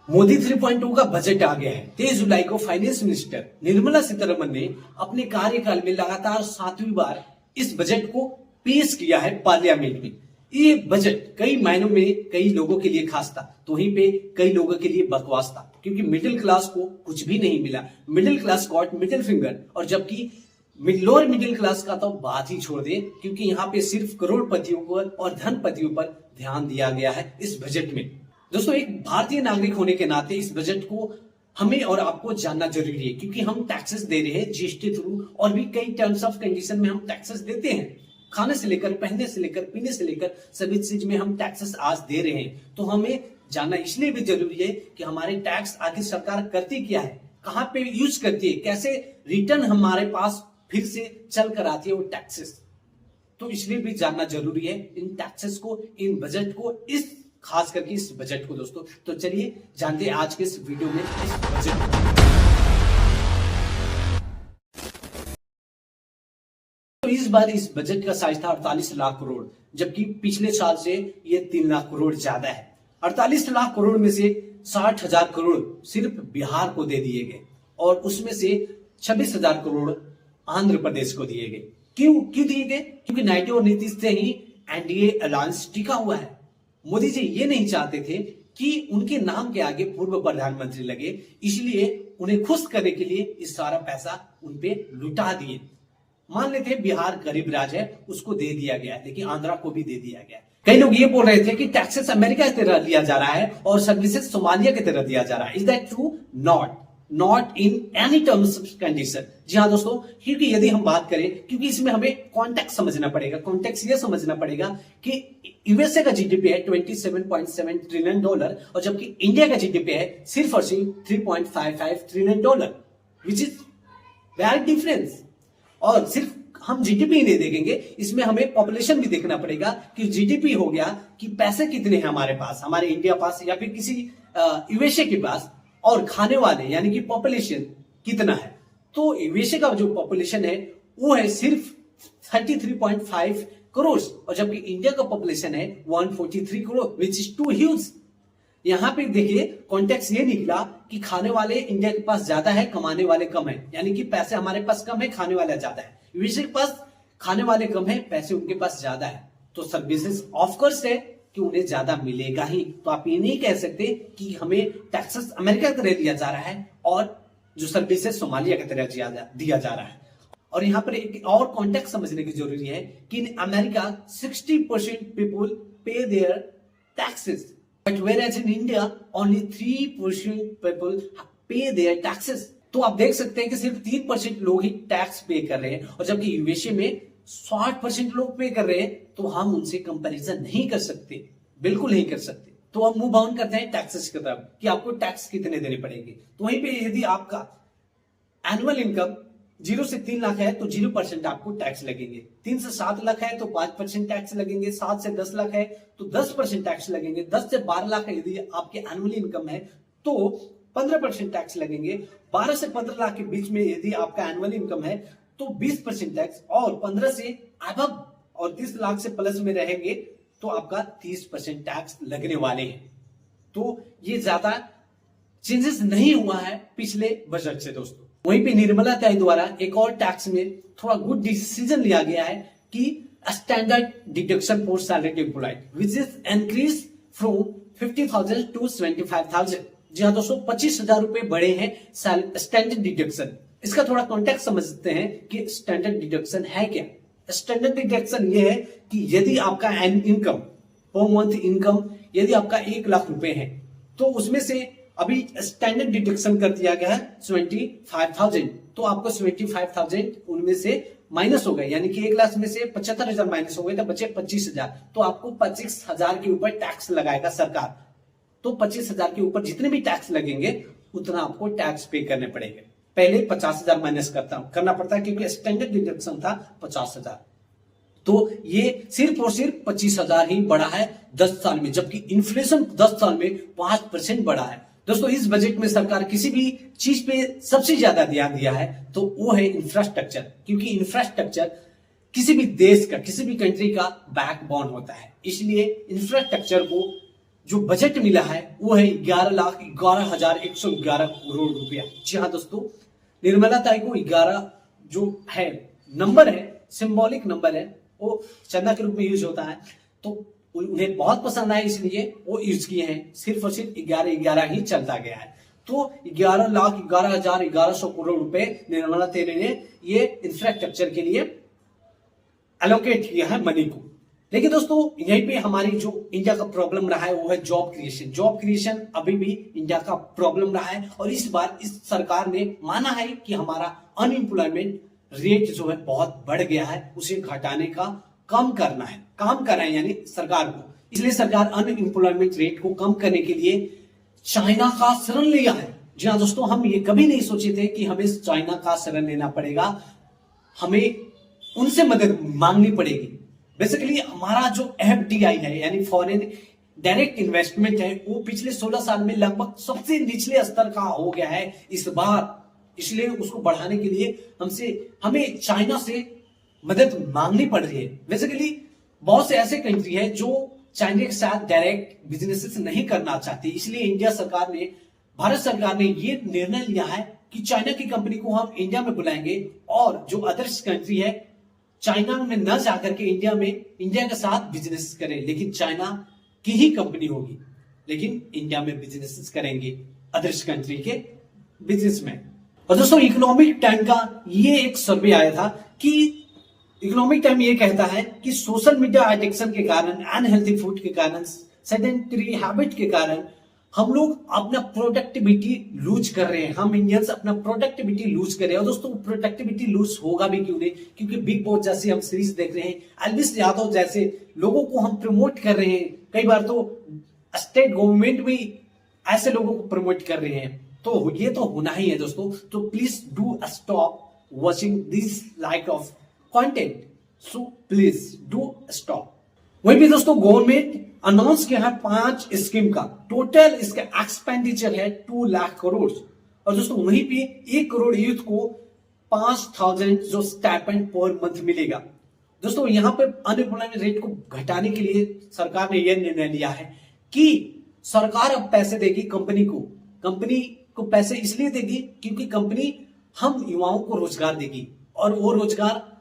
मोदी 3.0 का बजट आ गया है। 23 जुलाई को फाइनेंस मिनिस्टर निर्मला सीतारमण ने अपने कार्यकाल में लगातार 7वीं बार इस बजट को पेश किया है पार्लियामेंट में। ये बजट कई मायनों में कई लोगों के लिए खास था, तो वहीं पे कई लोगों के लिए बकवास था, क्योंकि मिडिल क्लास को कुछ भी नहीं मिला। Middle class got middle finger, और जबकि लोअर मिडिल क्लास का तो बात ही छोड़ दे, क्योंकि यहाँ पे सिर्फ करोड़पतियों पर और धनपतियों पर ध्यान दिया गया है इस बजट में। दोस्तों, एक भारतीय नागरिक होने के नाते इस बजट को हमें और आपको जानना जरूरी है, क्योंकि हम टैक्सेस दे रहे हैं जीएसटी थ्रू, और भी कई टर्म्स ऑफ कंडीशन में हम टैक्सेस देते हैं। खाने से लेकर, पहनने से लेकर, पीने से लेकर सभी चीज में हम टैक्सेस आज दे रहे हैं। तो हमें जानना इसलिए भी जरूरी है कि हमारे टैक्स आखिर सरकार करती क्या है, कहां पे यूज करती है, कैसे रिटर्न हमारे पास फिर से चल कर आती है वो टैक्सेस। तो इसलिए भी जानना जरूरी है इन टैक्सेस को, इन बजट को, इस खास करके इस बजट को दोस्तों। तो चलिए जानते हैं आज के इस वीडियो में इस बजट को। तो इस बार इस बजट का साइज था 48 लाख करोड़, जबकि पिछले साल से ये 3 लाख करोड़ ज्यादा है। 48 लाख करोड़ में से 60,000 करोड़ सिर्फ बिहार को दे दिए गए, और उसमें से 26,000 करोड़ आंध्र प्रदेश को दिए गए। क्यों दिए गए? क्योंकि नायडू और नीतीश से ही एनडीए अलायंस टिका हुआ है। मोदी जी ये नहीं चाहते थे कि उनके नाम के आगे पूर्व प्रधानमंत्री लगे, इसलिए उन्हें खुश करने के लिए इस सारा पैसा उनपे लुटा दिए। मान लेते हैं बिहार गरीब राज्य है, उसको दे दिया गया, लेकिन आंध्रा को भी दे दिया गया। कई लोग ये बोल रहे थे कि टैक्सेस अमेरिका की तरह लिया जा रहा है और सर्विसेज सोमालिया की तरह दिया जा रहा है। Is that true? Not in any terms condition. जी हाँ दोस्तों, क्योंकि यदि हम बात करें, क्योंकि इसमें हमें कॉन्टेक्स्ट समझना पड़ेगा। कॉन्टेक्स्ट ये समझना पड़ेगा कि यूएसए का जीडीपी है $27.7 ट्रिलियन, और जबकि इंडिया का जीडीपी है सिर्फ और सिर्फ $3.55 trillion, which is very difference. और सिर्फ हम जीडीपी नहीं देखेंगे, इसमें हमें पॉपुलेशन भी देखना पड़ेगा कि जीडीपी हो गया कि पैसे कितने हैं हमारे पास, हमारे इंडिया पास या फिर किसी यूएसए के पास, और खाने वाले यानी कि पॉपुलेशन कितना है। तो यूएसए का जो पॉपुलेशन है वो है सिर्फ 33.5 करोड़, और जबकि इंडिया का पॉपुलेशन है 143 crore, which is too huge. यहां पे देखिए कॉन्टेक्स्ट ये निकला कि खाने वाले इंडिया के पास ज्यादा है, कमाने वाले कम है, यानी कि पैसे हमारे पास कम है, खाने वाले ज्यादा है। यूएसए के पास खाने वाले कम है, पैसे उनके पास ज्यादा है, तो सर्विसेज ऑफकोर्स है कि उन्हें ज्यादा मिलेगा ही। तो आप ये नहीं कह सकते कि हमें टैक्सेस अमेरिका की तरह दिया जा रहा है और जो सर्विसेज सोमालिया की तरह दिया जा रहा है। और यहाँ पर एक और कॉन्टेक्स्ट समझने की जरूरी है कि इन अमेरिका 60% पीपुल पे their taxes, but whereas in India only 3% people pay their taxes। तो आप देख सकते हैं कि सिर्फ 3% लोग ही टैक्स पे कर रहे हैं, और जबकि यूएसए में 60% लोग पे कर रहे हैं। तो हम उनसे कंपैरिजन नहीं कर सकते, बिल्कुल नहीं कर सकते। तो हम मूव ऑन करते हैं टैक्सेस की तरफ कि आपको टैक्स कितने देने पड़ेंगे। तो वहीं पे यदि आपका एनुअल इनकम 0 से 3 लाख है तो 0% आपको टैक्स लगेंगे, 3 से 7 लाख है तो 5% टैक्स लगेंगे, 7 से 10 लाख है तो 10% टैक्स लगेंगे, 10 से 12 लाख है यदि आपके एनुअल इनकम है तो 15% टैक्स लगेंगे, 12 से 15 लाख के बीच में यदि आपका एनुअल इनकम है तो 20% टैक्स, और 15 से अबव और 30 लाख से प्लस में रहेंगे तो आपका 30% टैक्स लगने वाले हैं। तो ये ज्यादा चेंजेस नहीं हुआ है पिछले बजट से दोस्तों। वहीं पे निर्मला द्वारा एक और टैक्स में थोड़ा गुड डिसीजन लिया गया है कि standard deduction for salaried employed, which is increase from 50,000 to 25,000। जी हाँ दोस्तों, 25,000 रुपए बढ़े हैं स्टैंडर्ड डिडक्शन। इसका थोड़ा कॉन्टेक्स्ट समझते हैं कि स्टैंडर्ड डिडक्शन है क्या। स्टैंडर्ड डिडक्शन ये है कि यदि आपका इनकम पर मंथ इनकम यदि आपका 1 लाख रुपए है तो उसमें से अभी स्टैंडर्ड डिडक्शन कर दिया गया है 25,000, तो आपको 25,000 उनमें से माइनस हो गए, यानी कि 1 लाख में से 75,000 माइनस हो गए तो बचे 25,000। तो आपको 25,000 के ऊपर टैक्स लगाएगा सरकार। तो 25,000 के ऊपर जितने भी टैक्स लगेंगे उतना आपको टैक्स पे करने पड़ेंगे। पहले 50,000 माइनस करना पड़ता है, क्योंकि स्टैंडर्ड डिडक्शन था 50,000। तो ये सिर्फ और सिर्फ 25,000 ही बढ़ा है 10 साल में, जबकि इन्फ्लेशन 10 साल में 5% बढ़ा है। दोस्तों, इस बजट में सरकार किसी भी चीज पे सबसे ज्यादा ध्यान दिया है तो वो है इंफ्रास्ट्रक्चर, क्योंकि इंफ्रास्ट्रक्चर किसी भी देश का, किसी भी कंट्री का बैकबोन होता है। इसलिए इंफ्रास्ट्रक्चर को जो बजट मिला है वो है 11,11,111 करोड़ रुपया। जी हाँ दोस्तों, निर्मला ताई को 11 जो है नंबर है, सिंबॉलिक नंबर है, वो चंदा के रूप में यूज होता है, तो उन्हें बहुत पसंद आया इसलिए वो यूज किए हैं। सिर्फ और सिर्फ 11 ही चलता गया है। तो 11,11,1100 करोड़ रुपए निर्मला तेली ने ये इंफ्रास्ट्रक्चर के लिए एलोकेट किया है मनी को। लेकिन दोस्तों यहीं पे हमारी जो इंडिया का प्रॉब्लम रहा है वो है जॉब क्रिएशन। जॉब क्रिएशन अभी भी इंडिया का प्रॉब्लम रहा है और इस बार इस सरकार ने माना है कि हमारा अनएम्प्लॉयमेंट रेट जो है बहुत बढ़ गया है, उसे घटाने का काम करना है यानी सरकार को। इसलिए सरकार अनएम्प्लॉयमेंट रेट को कम करने के लिए चाइना का शरण लिया है। जी हाँ दोस्तों, हम ये कभी नहीं सोचे थे कि हमें चाइना का शरण लेना पड़ेगा, हमें उनसे मदद मांगनी पड़ेगी। बेसिकली हमारा जो FDI है यानी फॉरेन डायरेक्ट इन्वेस्टमेंट है, वो पिछले 16 साल में लगभग सबसे निचले स्तर का हो गया है इस बार। इसलिए उसको बढ़ाने के लिए हमें चाइना से मदद मांगनी पड़ रही है। बेसिकली बहुत से ऐसे कंट्री है जो चाइना के साथ डायरेक्ट बिजनेसेस नहीं करना चाहती, इसलिए भारत सरकार ने ये निर्णय लिया है कि चाइना की कंपनी को हम इंडिया में बुलाएंगे और जो अदर्स कंट्री है चाइना में न जाकर के इंडिया के साथ बिजनेस करें, लेकिन चाइना की ही कंपनी होगी, लेकिन इंडिया में बिजनेस करेंगे अदर्स कंट्री के बिजनेसमैन। और दोस्तों इकोनॉमिक टाइम का ये एक सर्वे आया था कि इकोनॉमिक टाइम ये कहता है कि सोशल मीडिया एडिक्शन के कारण, अनहेल्थी फूड के कारण, सेडेंटरी हैबिट के कारण हम लोग अपना प्रोडक्टिविटी लूज कर रहे हैं। हम इंडियंस अपना प्रोडक्टिविटी लूज कर रहे हैं। और दोस्तों प्रोडक्टिविटी लूज होगा भी क्यों नहीं, क्योंकि बिग बॉस जैसे हम सीरीज देख रहे हैं, एल्विस यादव जैसे लोगं को हम प्रमोट कर रहे हैं, कई बार तो स्टेट गवर्नमेंट भी ऐसे लोगों को प्रमोट कर रहे हैं, तो ये तो होना ही है दोस्तों। तो please do stop watching this like of content, so please do stop. वहीं भी दोस्तों गवर्नमेंट अनाउंस किया है 5 स्कीम का, टोटल इसका एक्सपेंडिचर है 2 लाख करोड़। और दोस्तों वहीं पे 1 करोड़ यूथ को 5,000 जो स्टाइपेंड पर मंथ मिलेगा। दोस्तों यहाँ पे अनएम्प्लॉयमेंट रेट को घटाने के लिए सरकार ने यह निर्णय लिया है कि सरकार अब पैसे देगी कंपनी को पैसे इसलिए देगी क्योंकि कंपनी हम युवाओं को रोजगार देगी, और वो रोजगार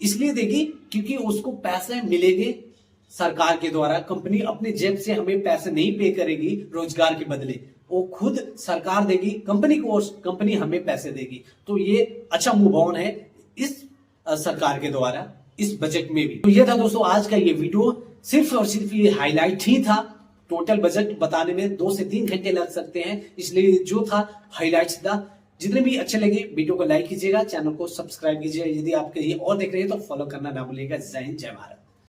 इसलिए देगी क्योंकि उसको पैसे मिलेंगे सरकार के द्वारा। कंपनी अपने जेब से हमें पैसे नहीं पे करेगी रोजगार के बदले, वो खुद सरकार देगी कंपनी को और कंपनी हमें पैसे देगी। तो ये अच्छा मूव ऑन है इस सरकार के द्वारा इस बजट में भी। तो ये था दोस्तों आज का ये वीडियो, सिर्फ और सिर्फ ये हाईलाइट ही था। टोटल बजट बताने में 2 से 3 घंटे लग सकते हैं, इसलिए जो था हाईलाइट्स था। जितने भी अच्छे लगे वीडियो को लाइक कीजिएगा, चैनल को सब्सक्राइब कीजिएगा। यदि आप कहीं और देख रहे हैं तो फॉलो करना ना भूलिएगा। जय हिंद, जय भारत।